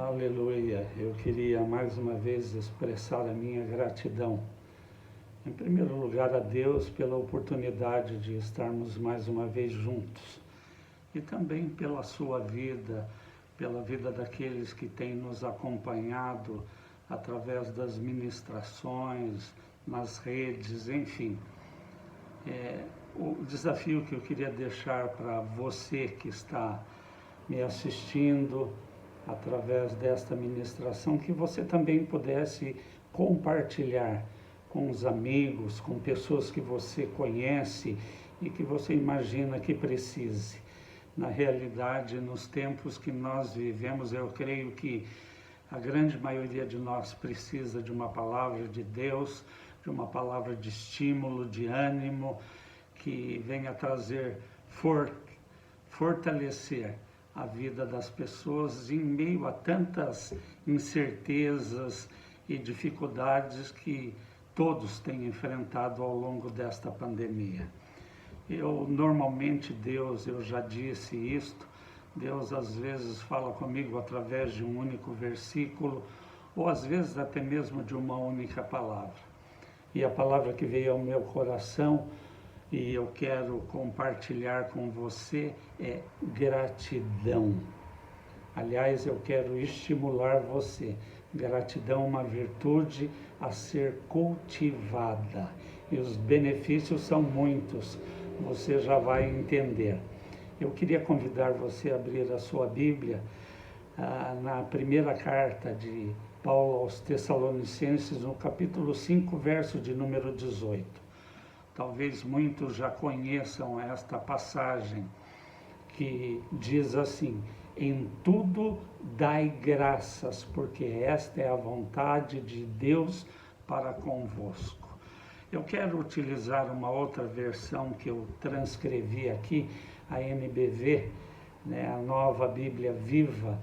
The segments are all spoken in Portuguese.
Aleluia! Eu queria mais uma vez expressar a minha gratidão. Em primeiro lugar, a Deus pela oportunidade de estarmos mais uma vez juntos. E também pela sua vida, pela vida daqueles que têm nos acompanhado através das ministrações, nas redes, enfim. O desafio que eu queria deixar para você que está me assistindo através desta ministração, que você também pudesse compartilhar com os amigos, com pessoas que você conhece e que você imagina que precise. Na realidade, nos tempos que nós vivemos, eu creio que a grande maioria de nós precisa de uma palavra de Deus, de uma palavra de estímulo, de ânimo, que venha trazer, fortalecer a vida das pessoas em meio a tantas incertezas e dificuldades que todos têm enfrentado ao longo desta pandemia. Normalmente Deus, eu já disse isto, Deus às vezes fala comigo através de um único versículo, ou às vezes até mesmo de uma única palavra. E a palavra que veio ao meu coração, e eu quero compartilhar com você, é gratidão. Aliás, eu quero estimular você. Gratidão é uma virtude a ser cultivada. E os benefícios são muitos. Você já vai entender. Eu queria convidar você a abrir a sua Bíblia na primeira carta de Paulo aos Tessalonicenses, no capítulo 5, verso de número 18. Talvez muitos já conheçam esta passagem que diz assim: em tudo dai graças, porque esta é a vontade de Deus para convosco. Eu quero utilizar uma outra versão que eu transcrevi aqui, a NBV, a Nova Bíblia Viva,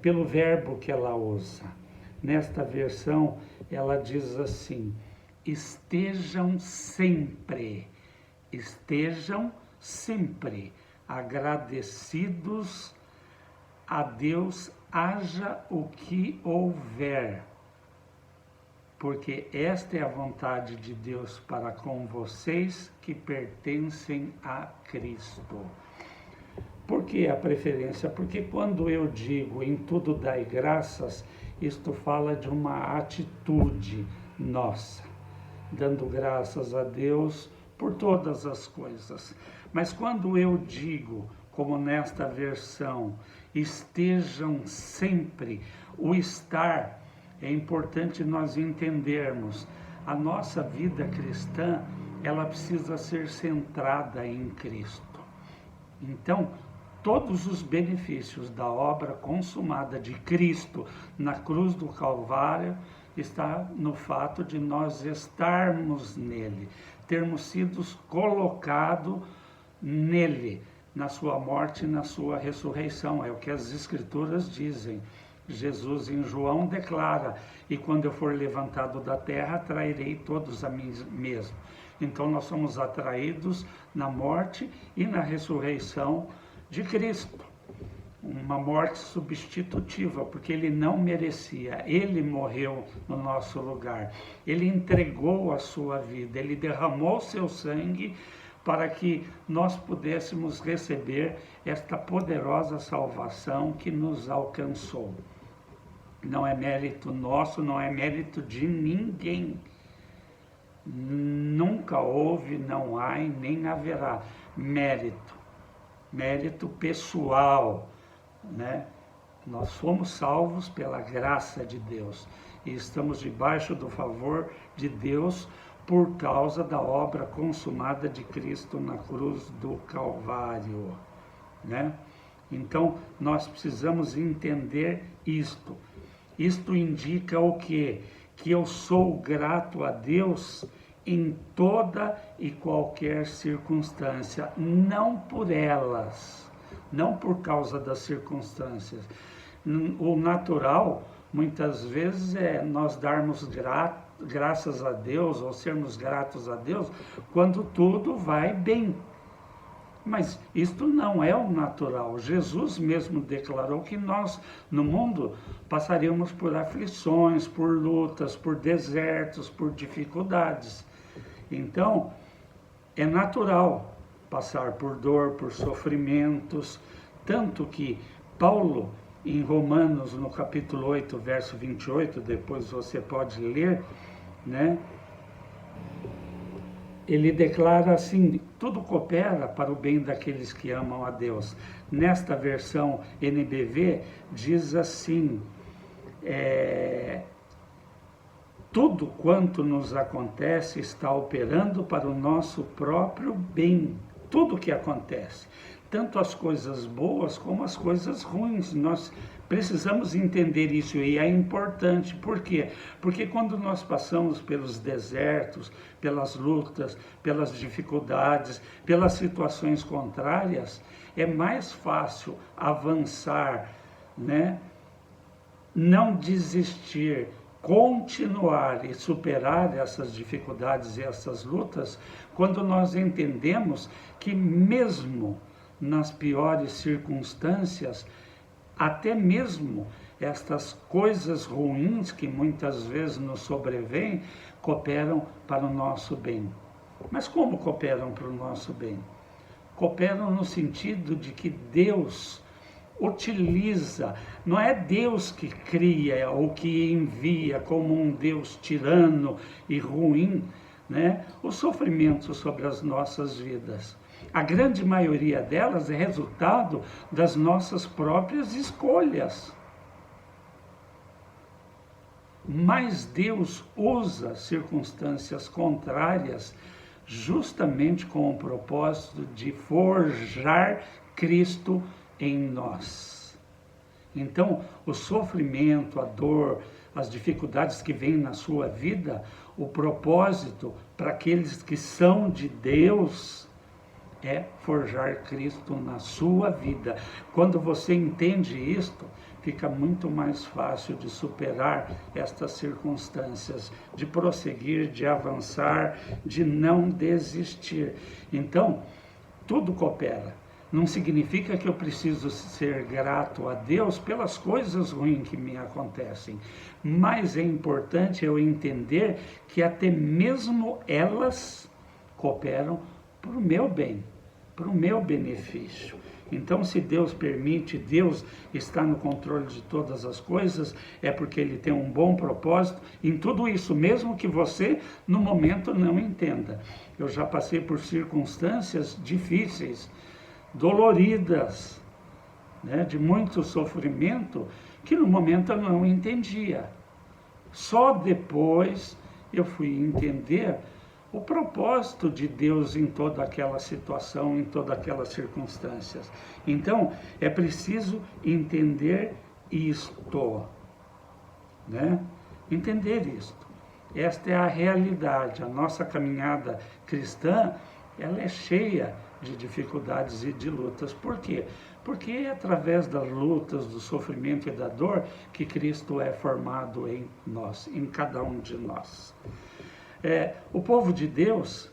pelo verbo que ela usa. Nesta versão, ela diz assim: estejam sempre agradecidos a Deus, haja o que houver, porque esta é a vontade de Deus para com vocês que pertencem a Cristo. Por que a preferência? Porque quando eu digo em tudo dai graças, isto fala de uma atitude nossa, dando graças a Deus por todas as coisas. Mas quando eu digo, como nesta versão, estejam sempre, o estar, é importante nós entendermos. A nossa vida cristã, ela precisa ser centrada em Cristo. Então, todos os benefícios da obra consumada de Cristo na cruz do Calvário está no fato de nós estarmos nele, termos sido colocados nele, na sua morte e na sua ressurreição. É o que as Escrituras dizem. Jesus em João declara: e quando eu for levantado da terra, atrairei todos a mim mesmo. Então nós somos atraídos na morte e na ressurreição de Cristo. Uma morte substitutiva, porque ele não merecia, ele morreu no nosso lugar, ele entregou a sua vida, ele derramou seu sangue para que nós pudéssemos receber esta poderosa salvação que nos alcançou. Não é mérito nosso, não é mérito de ninguém. Nunca houve, não há e nem haverá mérito pessoal, Nós somos salvos pela graça de Deus e estamos debaixo do favor de Deus por causa da obra consumada de Cristo na cruz do Calvário, Então, nós precisamos entender isto. Isto indica o quê? Que eu sou grato a Deus em toda e qualquer circunstância, não por elas, não por causa das circunstâncias. O natural, muitas vezes, é nós darmos graças a Deus, ou sermos gratos a Deus, quando tudo vai bem. Mas isto não é o natural. Jesus mesmo declarou que nós, no mundo, passaríamos por aflições, por lutas, por desertos, por dificuldades. Então, é natural passar por dor, por sofrimentos, tanto que Paulo, em Romanos, no capítulo 8, verso 28, depois você pode ler, né? Ele declara assim: tudo coopera para o bem daqueles que amam a Deus. Nesta versão NBV diz assim: tudo quanto nos acontece está operando para o nosso próprio bem. Tudo que acontece, tanto as coisas boas como as coisas ruins, nós precisamos entender isso, e é importante. Por quê? Porque quando nós passamos pelos desertos, pelas lutas, pelas dificuldades, pelas situações contrárias, é mais fácil avançar, né? Não desistir, continuar e superar essas dificuldades e essas lutas, quando nós entendemos que mesmo nas piores circunstâncias, até mesmo estas coisas ruins que muitas vezes nos sobrevêm, cooperam para o nosso bem. Mas como cooperam para o nosso bem? Cooperam no sentido de que Deus utiliza, não é Deus que cria ou que envia como um Deus tirano e ruim, né, o sofrimento sobre as nossas vidas. A grande maioria delas é resultado das nossas próprias escolhas. Mas Deus usa circunstâncias contrárias justamente com o propósito de forjar Cristo em nós. Então, o sofrimento, a dor, as dificuldades que vêm na sua vida, o propósito para aqueles que são de Deus é forjar Cristo na sua vida. Quando você entende isto, fica muito mais fácil de superar estas circunstâncias, de prosseguir, de avançar, de não desistir. Então, tudo coopera. Não significa que eu preciso ser grato a Deus pelas coisas ruins que me acontecem, mas é importante eu entender que até mesmo elas cooperam para o meu bem, para o meu benefício. Então, se Deus permite, Deus está no controle de todas as coisas, é porque Ele tem um bom propósito em tudo isso, mesmo que você, no momento, não entenda. Eu já passei por circunstâncias difíceis, doloridas, né, de muito sofrimento, que no momento eu não entendia. Só depois eu fui entender o propósito de Deus em toda aquela situação, em todas aquelas circunstâncias. Então, é preciso entender isto, né? Entender isto. Esta é a realidade. A nossa caminhada cristã, ela é cheia de dificuldades e de lutas. Por quê? Porque é através das lutas, do sofrimento e da dor que Cristo é formado em nós, em cada um de nós. O povo de Deus,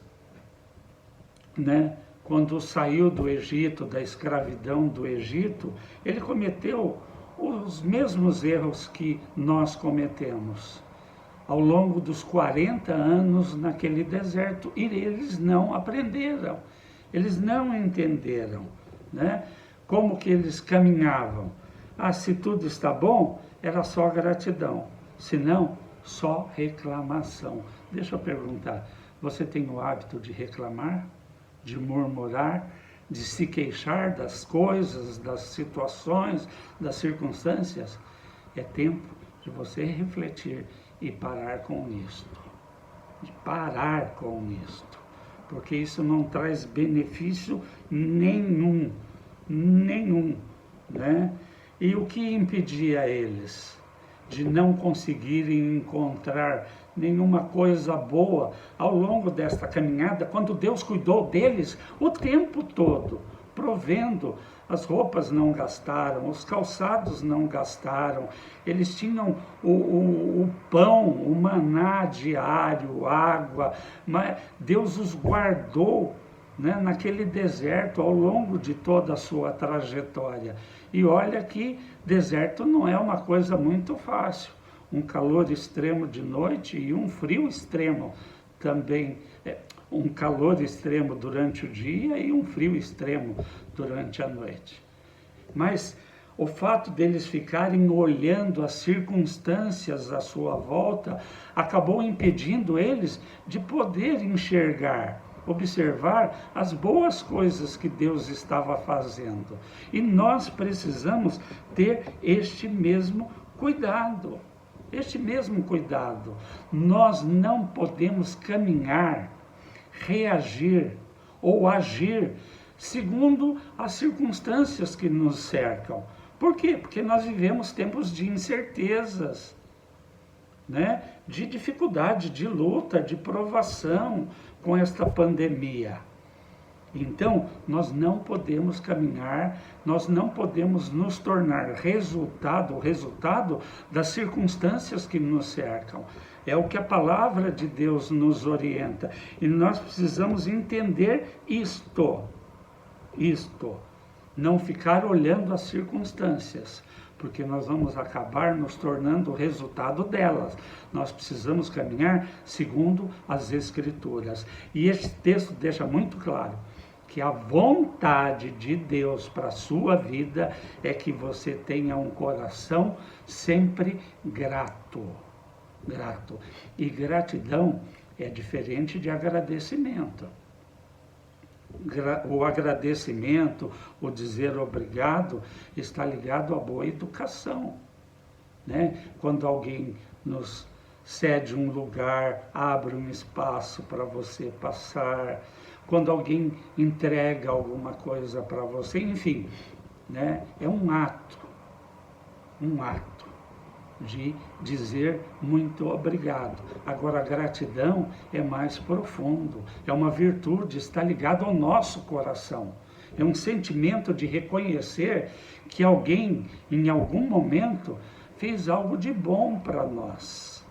né, quando saiu do Egito, da escravidão do Egito, ele cometeu os mesmos erros que nós cometemos ao longo dos 40 anos naquele deserto, e eles não aprenderam, eles não entenderam, né, como que eles caminhavam. Se tudo está bom, era só gratidão, se não, só reclamação. Deixa eu perguntar, você tem o hábito de reclamar, de murmurar, de se queixar das coisas, das situações, das circunstâncias? É tempo de você refletir e parar com isto. De parar com isto. Porque isso não traz benefício nenhum. Nenhum. Né? E o que impedia eles de não conseguirem encontrar nenhuma coisa boa ao longo desta caminhada, quando Deus cuidou deles o tempo todo, provendo? As roupas não gastaram, os calçados não gastaram, eles tinham o pão, o maná diário, água, mas Deus os guardou né, naquele deserto ao longo de toda a sua trajetória. E olha que deserto não é uma coisa muito fácil. Um calor extremo de noite e um frio extremo também. Um calor extremo durante o dia e um frio extremo durante a noite. Mas o fato deles ficarem olhando as circunstâncias à sua volta acabou impedindo eles de poder enxergar, observar as boas coisas que Deus estava fazendo. E nós precisamos ter este mesmo cuidado. Este mesmo cuidado. Nós não podemos caminhar, reagir ou agir segundo as circunstâncias que nos cercam. Por quê? Porque nós vivemos tempos de incertezas, né? De dificuldade, de luta, de provação com esta pandemia. Então, nós não podemos caminhar, nós não podemos nos tornar o resultado das circunstâncias que nos cercam. É o que a palavra de Deus nos orienta. E nós precisamos entender isto. Não ficar olhando as circunstâncias, porque nós vamos acabar nos tornando o resultado delas. Nós precisamos caminhar segundo as Escrituras. E este texto deixa muito claro que a vontade de Deus para a sua vida é que você tenha um coração sempre grato. E gratidão é diferente de agradecimento. O agradecimento, o dizer obrigado, está ligado à boa educação, né? Quando alguém nos cede um lugar, abre um espaço para você passar, quando alguém entrega alguma coisa para você, enfim, né? É um ato de dizer muito obrigado. Agora, a gratidão é mais profundo, é uma virtude, está ligado ao nosso coração. É um sentimento de reconhecer que alguém, em algum momento, fez algo de bom para nós,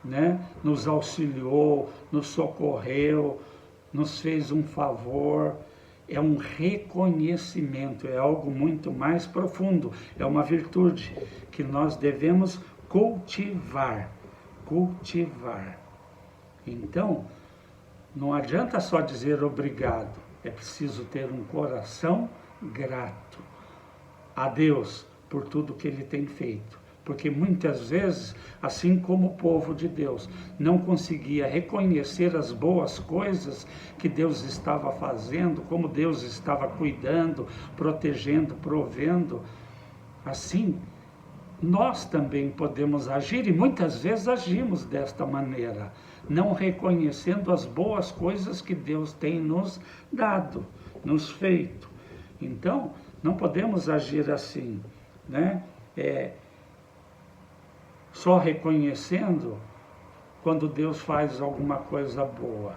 né? Nos auxiliou, nos socorreu, nos fez um favor. É um reconhecimento, é algo muito mais profundo, é uma virtude que nós devemos cultivar. Então, não adianta só dizer obrigado, é preciso ter um coração grato a Deus por tudo que Ele tem feito. Porque muitas vezes, assim como o povo de Deus não conseguia reconhecer as boas coisas que Deus estava fazendo, como Deus estava cuidando, protegendo, provendo, assim nós também podemos agir, e muitas vezes agimos desta maneira, não reconhecendo as boas coisas que Deus tem nos dado, nos feito. Então, não podemos agir assim, né? Só reconhecendo quando Deus faz alguma coisa boa,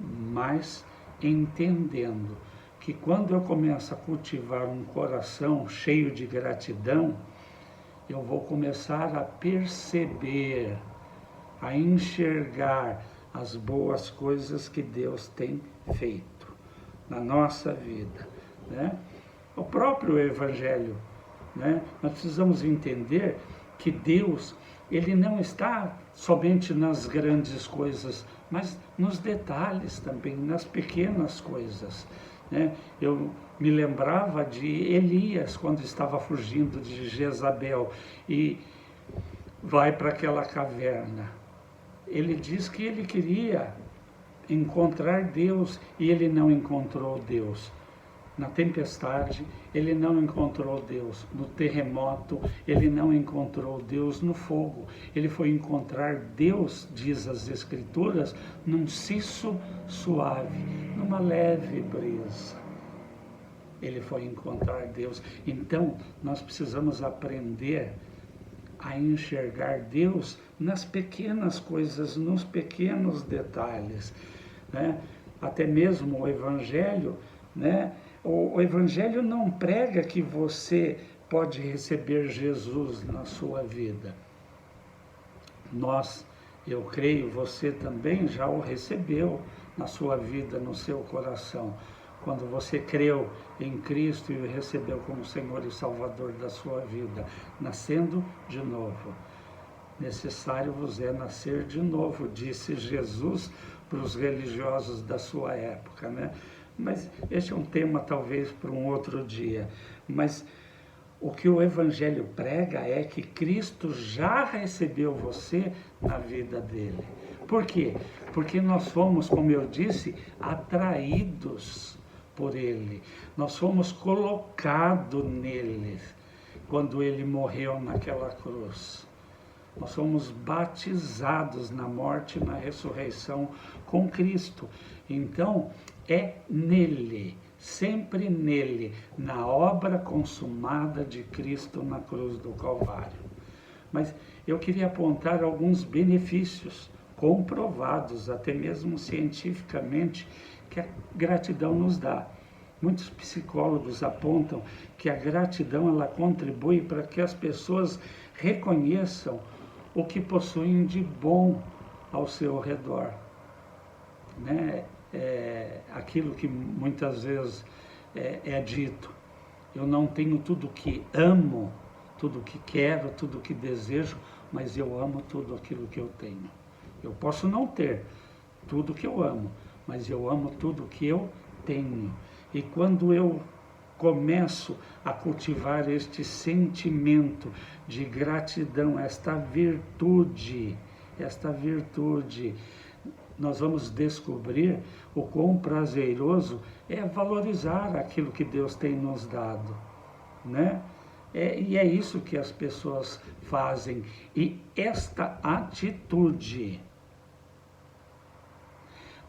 mas entendendo que quando eu começo a cultivar um coração cheio de gratidão, eu vou começar a perceber, a enxergar as boas coisas que Deus tem feito na nossa vida, né? O próprio Evangelho, né? Nós precisamos entender que Deus, Ele não está somente nas grandes coisas, mas nos detalhes também, nas pequenas coisas, né? Eu me lembrava de Elias, quando estava fugindo de Jezabel e vai para aquela caverna. Ele diz que ele queria encontrar Deus e ele não encontrou Deus. Na tempestade, ele não encontrou Deus. No terremoto, ele não encontrou Deus. No fogo, ele foi encontrar Deus, diz as Escrituras, num cisso suave, numa leve brisa. Ele foi encontrar Deus. Então, nós precisamos aprender a enxergar Deus nas pequenas coisas, nos pequenos detalhes, né? Até mesmo o Evangelho, né? O Evangelho não prega que você pode receber Jesus na sua vida. Eu creio, você também já o recebeu na sua vida, no seu coração. Quando você creu em Cristo e o recebeu como Senhor e Salvador da sua vida, nascendo de novo. Necessário vos é nascer de novo, disse Jesus para os religiosos da sua época, né? Mas esse é um tema talvez para um outro dia. Mas o que o Evangelho prega é que Cristo já recebeu você na vida dele. Por quê? Porque nós fomos, como eu disse, atraídos por ele. Nós fomos colocados nele quando ele morreu naquela cruz. Nós somos batizados na morte e na ressurreição com Cristo. Então, é nele, sempre nele, na obra consumada de Cristo na cruz do Calvário. Mas eu queria apontar alguns benefícios comprovados, até mesmo cientificamente, que a gratidão nos dá. Muitos psicólogos apontam que a gratidão ela contribui para que as pessoas reconheçam o que possuem de bom ao seu redor, né? Aquilo que muitas vezes é dito: eu não tenho tudo que amo, tudo que quero, tudo que desejo, mas eu amo tudo aquilo que eu tenho. Eu posso não ter tudo que eu amo, mas eu amo tudo que eu tenho. E quando eu começo a cultivar este sentimento de gratidão, esta virtude, nós vamos descobrir o quão prazeroso é valorizar aquilo que Deus tem nos dado, né? E é isso que as pessoas fazem. E esta atitude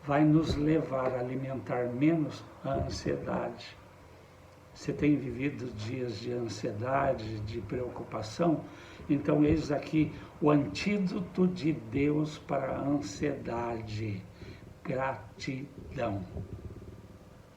vai nos levar a alimentar menos a ansiedade. Você tem vivido dias de ansiedade, de preocupação? Então, eis aqui o antídoto de Deus para a ansiedade: gratidão.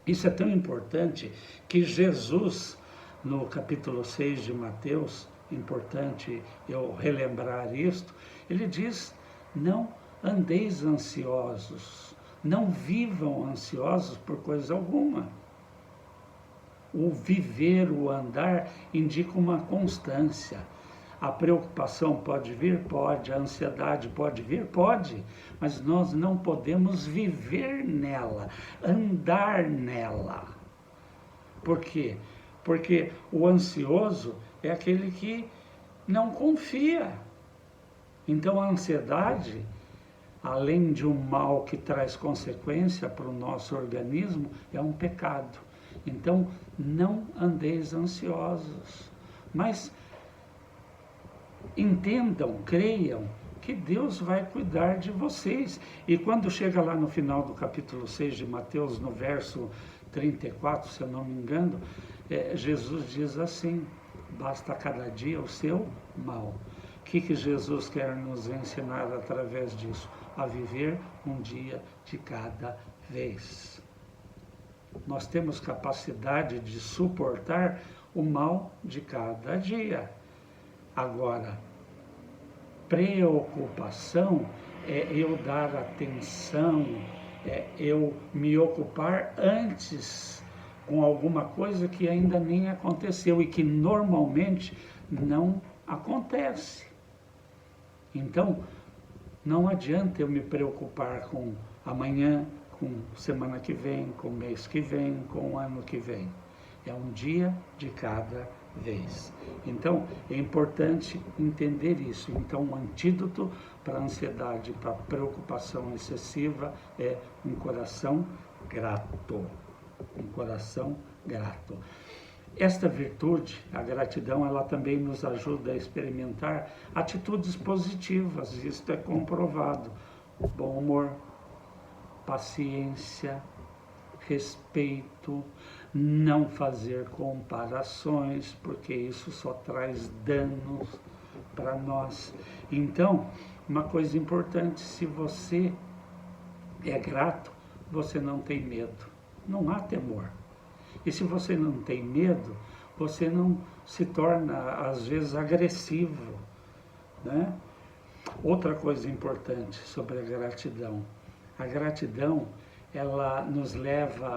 Isso é tão importante que Jesus, no capítulo 6 de Mateus, importante eu relembrar isto, ele diz: não andeis ansiosos, não vivam ansiosos por coisa alguma. O viver, o andar, indica uma constância. A preocupação pode vir? Pode. A ansiedade pode vir? Pode. Mas nós não podemos viver nela, andar nela. Por quê? Porque o ansioso é aquele que não confia. Então a ansiedade, além de um mal que traz consequência para o nosso organismo, é um pecado. Então, não andeis ansiosos, mas entendam, creiam que Deus vai cuidar de vocês. E quando chega lá no final do capítulo 6 de Mateus, no verso 34, se eu não me engano, Jesus diz assim: basta cada dia o seu mal. O que Jesus quer nos ensinar através disso? A viver um dia de cada vez. Nós temos capacidade de suportar o mal de cada dia. Agora, preocupação é eu dar atenção, é eu me ocupar antes com alguma coisa que ainda nem aconteceu e que normalmente não acontece. Então, não adianta eu me preocupar com amanhã, com semana que vem, com mês que vem, com o ano que vem. É um dia de cada vez. Então, é importante entender isso. Então, um antídoto para a ansiedade, para a preocupação excessiva é um coração grato. Um coração grato. Esta virtude, a gratidão, ela também nos ajuda a experimentar atitudes positivas. Isto é comprovado. Bom humor, paciência, respeito, não fazer comparações, porque isso só traz danos para nós. Então, uma coisa importante: se você é grato, você não tem medo, não há temor. E se você não tem medo, você não se torna, às vezes, agressivo, né? Outra coisa importante sobre a gratidão ela nos leva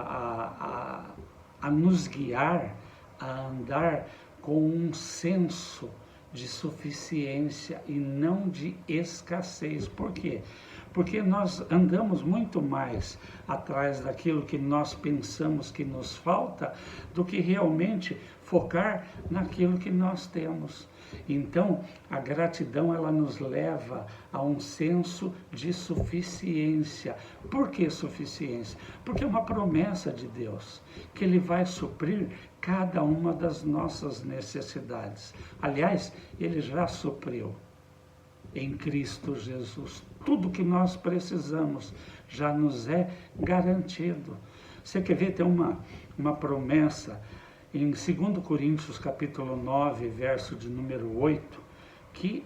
a nos guiar, a andar com um senso de suficiência e não de escassez. Por quê? Porque nós andamos muito mais atrás daquilo que nós pensamos que nos falta do que realmente focar naquilo que nós temos. Então, a gratidão, ela nos leva a um senso de suficiência. Por que suficiência? Porque é uma promessa de Deus, que Ele vai suprir cada uma das nossas necessidades. Aliás, Ele já supriu em Cristo Jesus. Tudo que nós precisamos já nos é garantido. Você quer ver, tem uma promessa em 2 Coríntios capítulo 9, verso de número 8, que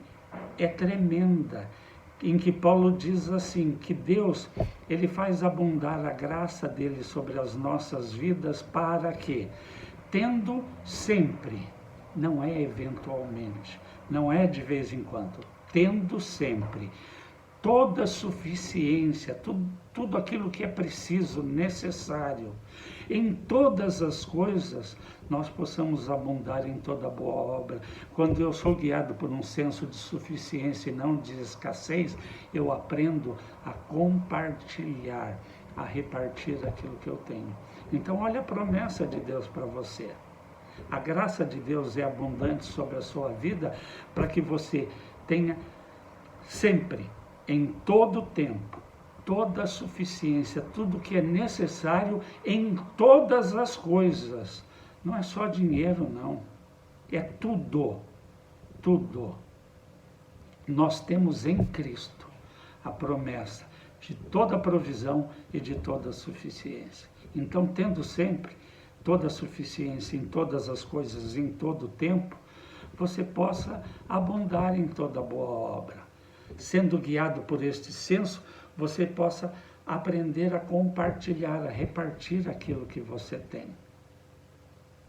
é tremenda, em que Paulo diz assim, que Deus, Ele faz abundar a graça dele sobre as nossas vidas para que, tendo sempre, não é eventualmente, não é de vez em quando, tendo sempre toda suficiência, tudo aquilo que é preciso, necessário, em todas as coisas, nós possamos abundar em toda boa obra. Quando eu sou guiado por um senso de suficiência e não de escassez, eu aprendo a compartilhar, a repartir aquilo que eu tenho. Então, olha a promessa de Deus para você. A graça de Deus é abundante sobre a sua vida para que você tenha sempre, em todo o tempo, toda a suficiência, tudo que é necessário em todas as coisas. Não é só dinheiro, não. É tudo. Tudo. Nós temos em Cristo a promessa de toda a provisão e de toda a suficiência. Então, tendo sempre toda a suficiência em todas as coisas, em todo o tempo, você possa abundar em toda boa obra. Sendo guiado por este senso, você possa aprender a compartilhar, a repartir aquilo que você tem.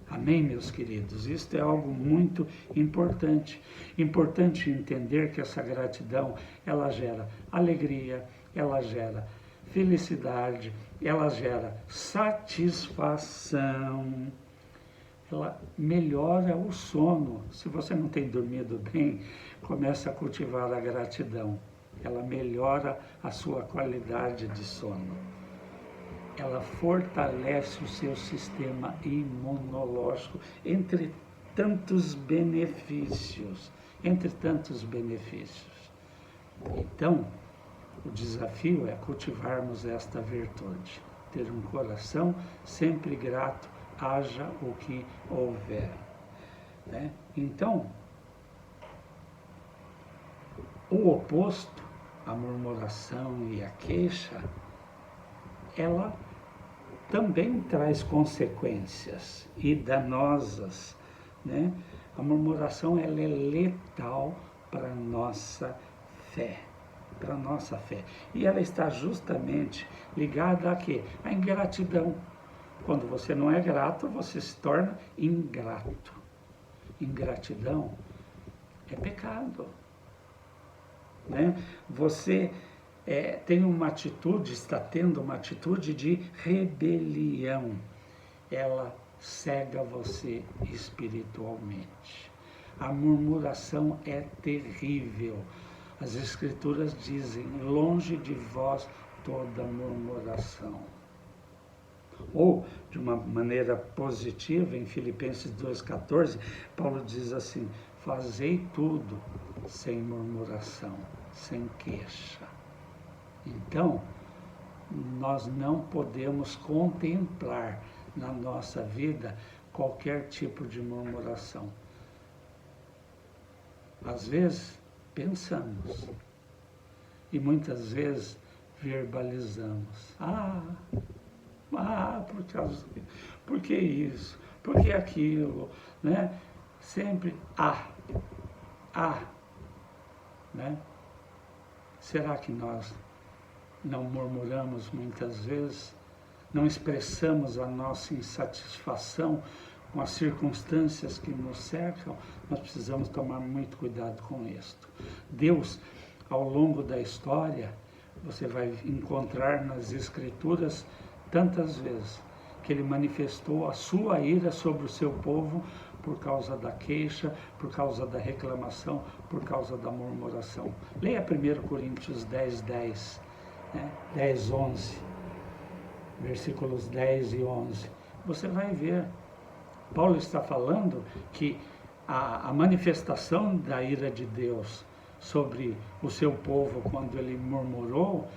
Amém, meus queridos? Isto é algo muito importante. Importante entender que essa gratidão, ela gera alegria, ela gera felicidade, ela gera satisfação, ela melhora o sono. Se você não tem dormido bem, comece a cultivar a gratidão. Ela melhora a sua qualidade de sono. Ela fortalece o seu sistema imunológico, entre tantos benefícios. Então, o desafio é cultivarmos esta virtude, ter um coração sempre grato, haja o que houver. Né? Então, o oposto, a murmuração e a queixa, ela também traz consequências e danosas. Né? A murmuração, ela é letal para a nossa fé. E ela está justamente ligada a quê? A ingratidão. Quando você não é grato, você se torna ingrato. Ingratidão é pecado. Né? Você está tendo uma atitude de rebelião. Ela cega você espiritualmente. A murmuração é terrível. As Escrituras dizem, longe de vós toda murmuração. Ou, de uma maneira positiva, em Filipenses 2,14, Paulo diz assim, fazei tudo sem murmuração, sem queixa. Então, nós não podemos contemplar na nossa vida qualquer tipo de murmuração. Às vezes, pensamos e muitas vezes verbalizamos. Por que isso? Por que aquilo? Né? Sempre né? Será que nós não murmuramos muitas vezes? Não expressamos a nossa insatisfação com as circunstâncias que nos cercam? Nós precisamos tomar muito cuidado com isto. Deus, ao longo da história, Você vai encontrar nas Escrituras tantas vezes que ele manifestou a sua ira sobre o seu povo por causa da queixa, por causa da reclamação, por causa da murmuração. Leia 1 Coríntios 10, 10, 11, versículos 10 e 11. Você vai ver, Paulo está falando que a manifestação da ira de Deus sobre o seu povo quando ele murmurou,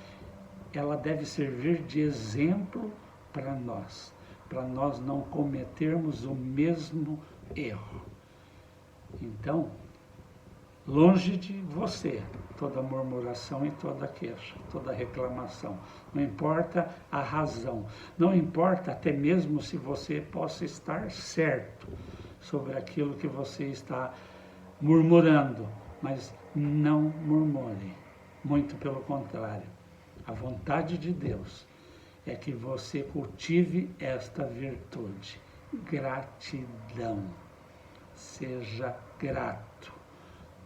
ela deve servir de exemplo para nós não cometermos o mesmo erro. Então, longe de você toda murmuração e toda queixa, toda reclamação. Não importa a razão, não importa até mesmo se você possa estar certo sobre aquilo que você está murmurando, mas não murmure, muito pelo contrário. A vontade de Deus é que você cultive esta virtude, gratidão. Seja grato,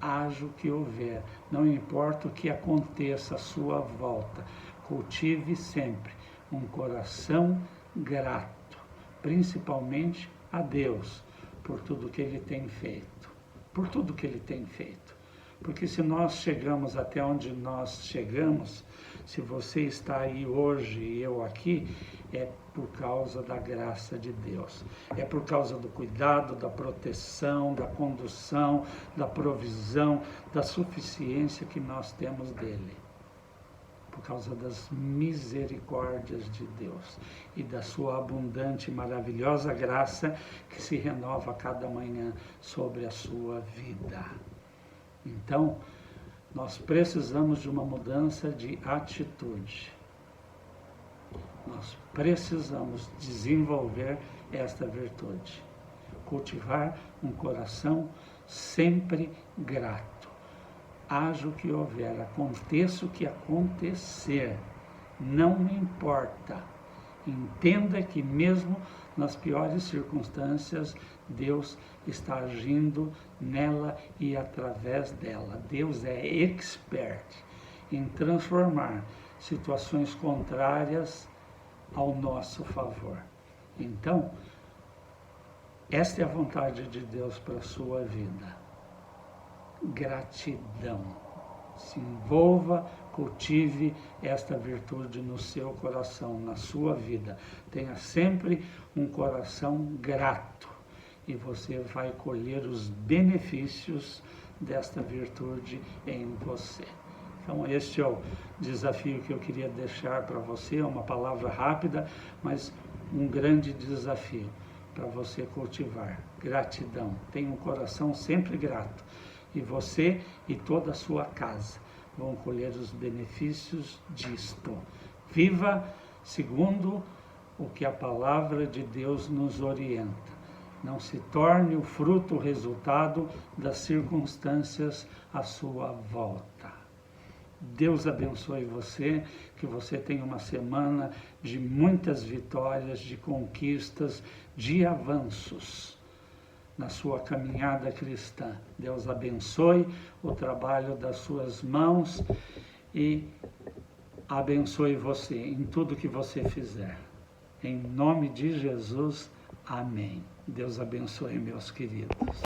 haja o que houver, não importa o que aconteça à sua volta, cultive sempre um coração grato, principalmente a Deus, por tudo que Ele tem feito, por tudo que Ele tem feito. Porque se nós chegamos até onde nós chegamos, se você está aí hoje e eu aqui, é por causa da graça de Deus. É por causa do cuidado, da proteção, da condução, da provisão, da suficiência que nós temos dele. Por causa das misericórdias de Deus e da sua abundante e maravilhosa graça que se renova a cada manhã sobre a sua vida. Então, nós precisamos de uma mudança de atitude. Nós precisamos desenvolver esta virtude. Cultivar um coração sempre grato. Haja o que houver, aconteça o que acontecer, não importa. Entenda que mesmo nas piores circunstâncias, Deus está agindo nela e através dela. Deus é expert em transformar situações contrárias ao nosso favor. Então, esta é a vontade de Deus para a sua vida. Gratidão. Se envolva, cultive esta virtude no seu coração, na sua vida. Tenha sempre um coração grato e você vai colher os benefícios desta virtude em você. Então, este é o desafio que eu queria deixar para você, uma palavra rápida, mas um grande desafio para você cultivar. Gratidão. Tenha um coração sempre grato. E você e toda a sua casa vão colher os benefícios disto. Viva segundo o que a palavra de Deus nos orienta. Não se torne o fruto, o resultado das circunstâncias à sua volta. Deus abençoe você, que você tenha uma semana de muitas vitórias, de conquistas, de avanços na sua caminhada cristã. Deus abençoe o trabalho das suas mãos e abençoe você em tudo que você fizer. Em nome de Jesus, amém. Deus abençoe, meus queridos.